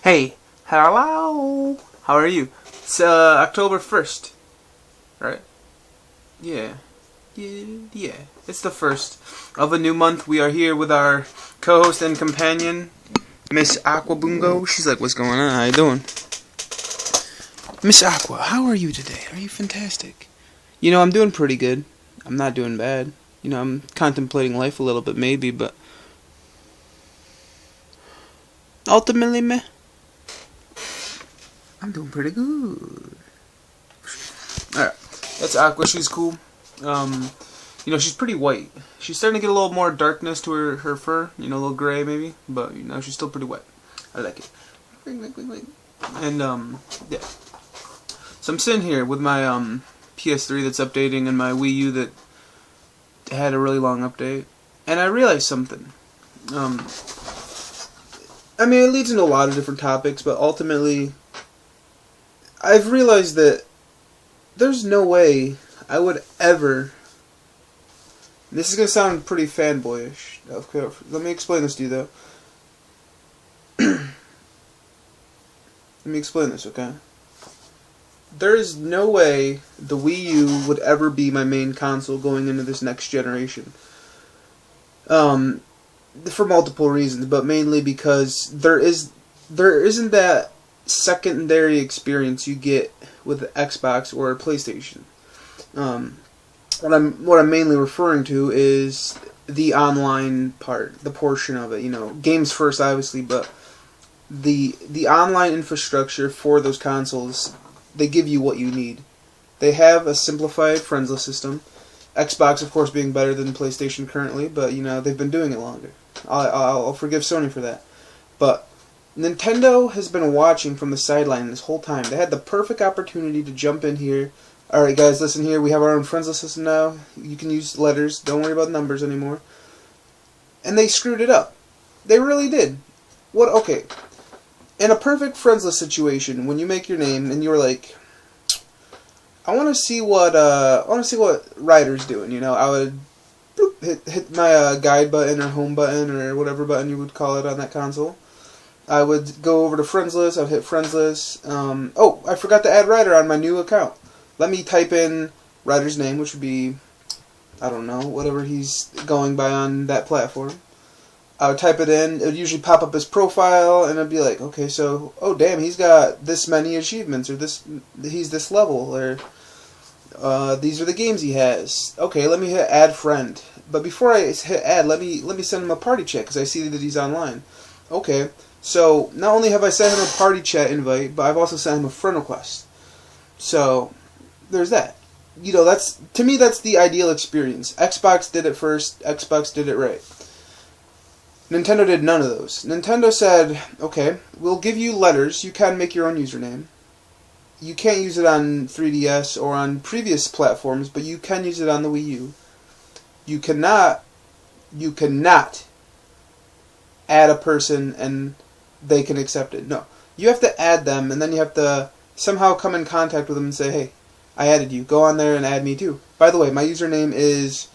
Hey, hello. How are you? It's October 1st, right? Yeah. Yeah. It's the first of a new month. We are here with our co-host and companion, Miss Aquabungo. She's like, "What's going on? How you doing?" Miss Aqua, how are you today? Are you fantastic? I'm doing pretty good. I'm not doing bad. I'm contemplating life a little bit, maybe, but ultimately, meh, I'm doing pretty good. Alright, that's Aqua. She's cool. Um, she's pretty white. She's starting to get a little more darkness to her fur. A little gray maybe, but she's still pretty wet. I like it. And yeah. So I'm sitting here with my PS3 that's updating and my Wii U that had a really long update, and I realized something. It leads into a lot of different topics, but ultimately, I've realized that there's no way I would ever. This is gonna sound pretty fanboyish. Okay, let me explain this to you though. Let me explain this, okay? There is no way the Wii U would ever be my main console going into this next generation. For multiple reasons, but mainly because there isn't that secondary experience you get with the Xbox or a PlayStation. What I'm mainly referring to is the online part, the portion of it. Games first, obviously, but the online infrastructure for those consoles, they give you what you need. They have a simplified friendless system. Xbox, of course, being better than PlayStation currently, but they've been doing it longer. I'll forgive Sony for that. But Nintendo has been watching from the sideline this whole time. They had the perfect opportunity to jump in here. Alright guys, listen here, we have our own friendless system now. You can use letters, don't worry about numbers anymore. And they screwed it up. They really did. Okay. In a perfect friendless situation, when you make your name and you're like, I want to see what Ryder's doing. I would hit my guide button or home button or whatever button you would call it on that console. I would go over to Friends List. I'd hit Friends List. Oh, I forgot to add Ryder on my new account. Let me type in Ryder's name, which would be, I don't know, whatever he's going by on that platform. I would type it in. It would usually pop up his profile, and it'd be like, okay, so, oh damn, he's got this many achievements, or he's this level, or these are the games he has. Okay, let me hit add friend. But before I hit add, let me send him a party chat because I see that he's online. Okay, so not only have I sent him a party chat invite, but I've also sent him a friend request. So there's that. To me that's the ideal experience. Xbox did it first. Xbox did it right. Nintendo did none of those. Nintendo said, okay, we'll give you letters. You can make your own username. You can't use it on 3DS or on previous platforms, but you can use it on the Wii U. You cannot add a person and they can accept it. No. You have to add them, and then you have to somehow come in contact with them and say, hey, I added you. Go on there and add me too. By the way, my username is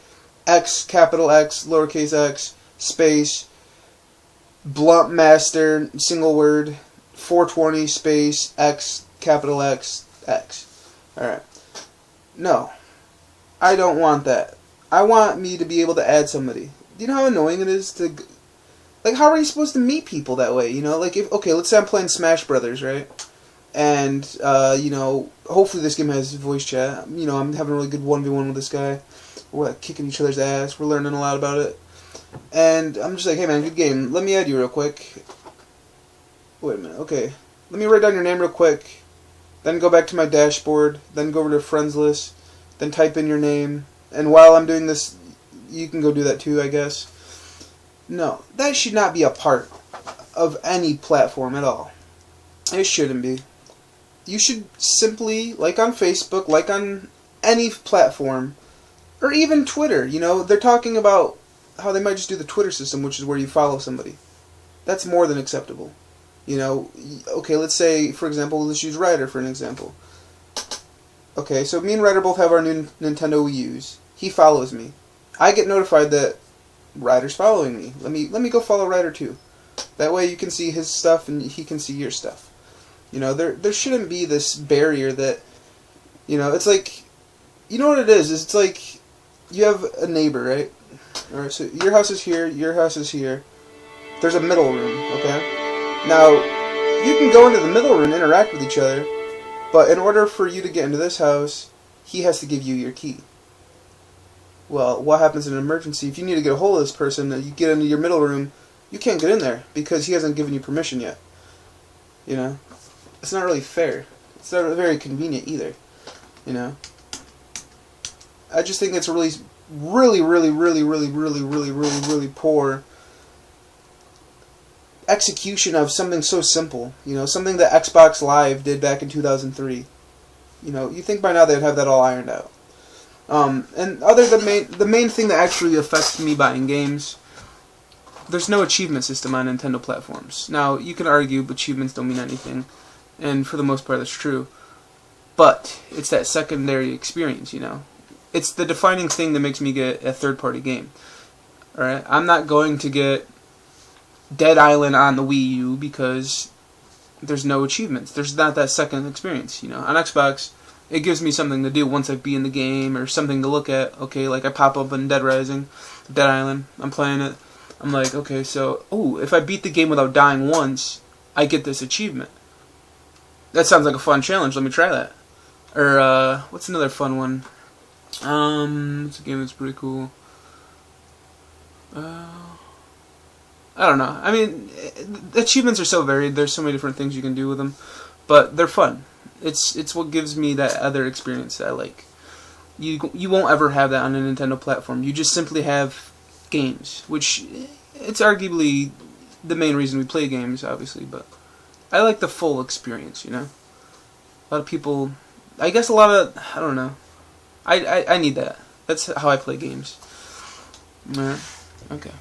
X, capital X, lowercase x, space, blunt master, single word, 420, space, X, capital X, X. Alright. No. I don't want that. I want me to be able to add somebody. Do you know how annoying it is to... Like, how are you supposed to meet people that way? Like, okay, let's say I'm playing Smash Brothers, right? And, hopefully this game has voice chat. I'm having a really good 1v1 with this guy. We're, like, kicking each other's ass. We're learning a lot about it. And I'm just like, hey man, good game. Let me add you real quick. Wait a minute, okay. Let me write down your name real quick. Then go back to my dashboard. Then go over to Friends List. Then type in your name. And while I'm doing this, you can go do that too, I guess. No, that should not be a part of any platform at all. It shouldn't be. You should simply, like on Facebook, like on any platform, or even Twitter, they're talking about how they might just do the Twitter system, which is where you follow somebody. That's more than acceptable. Okay, let's say, for example, let's use Ryder for an example. Okay, so me and Ryder both have our new Nintendo Wii U's. He follows me. I get notified that Ryder's following me. Let me go follow Ryder too. That way you can see his stuff and he can see your stuff. You know, there shouldn't be this barrier that, you know, it's like, you know what it is? It's like you have a neighbor, right? Alright, so your house is here, your house is here. There's a middle room, okay? Now, you can go into the middle room and interact with each other, but in order for you to get into this house, he has to give you your key. Well, what happens in an emergency? If you need to get a hold of this person, you get into your middle room, you can't get in there because he hasn't given you permission yet. You know? It's not really fair. It's not very convenient either. You know? I just think it's a really poor execution of something so simple. You know, something that Xbox Live did back in 2003. You know, you think by now they'd have that all ironed out. And the main thing that actually affects me buying games, there's no achievement system on Nintendo platforms. Now, you can argue achievements don't mean anything, and for the most part that's true. But it's that secondary experience, you know. It's the defining thing that makes me get a third-party game. Alright? I'm not going to get Dead Island on the Wii U because there's no achievements. There's not that second experience, you know. On Xbox, it gives me something to do once I be in the game, or something to look at. Okay, like I pop up in Dead Island, I'm playing it. I'm like, okay, so, if I beat the game without dying once, I get this achievement. That sounds like a fun challenge, let me try that. Or, what's another fun one? It's a game that's pretty cool. I don't know. I mean, the achievements are so varied, there's so many different things you can do with them, but they're fun. It's what gives me that other experience that I like. You won't ever have that on a Nintendo platform. You just simply have games, which it's arguably the main reason we play games, obviously, but I like the full experience, you know? A lot of people, I guess I don't know. I need that. That's how I play games. Alright, okay.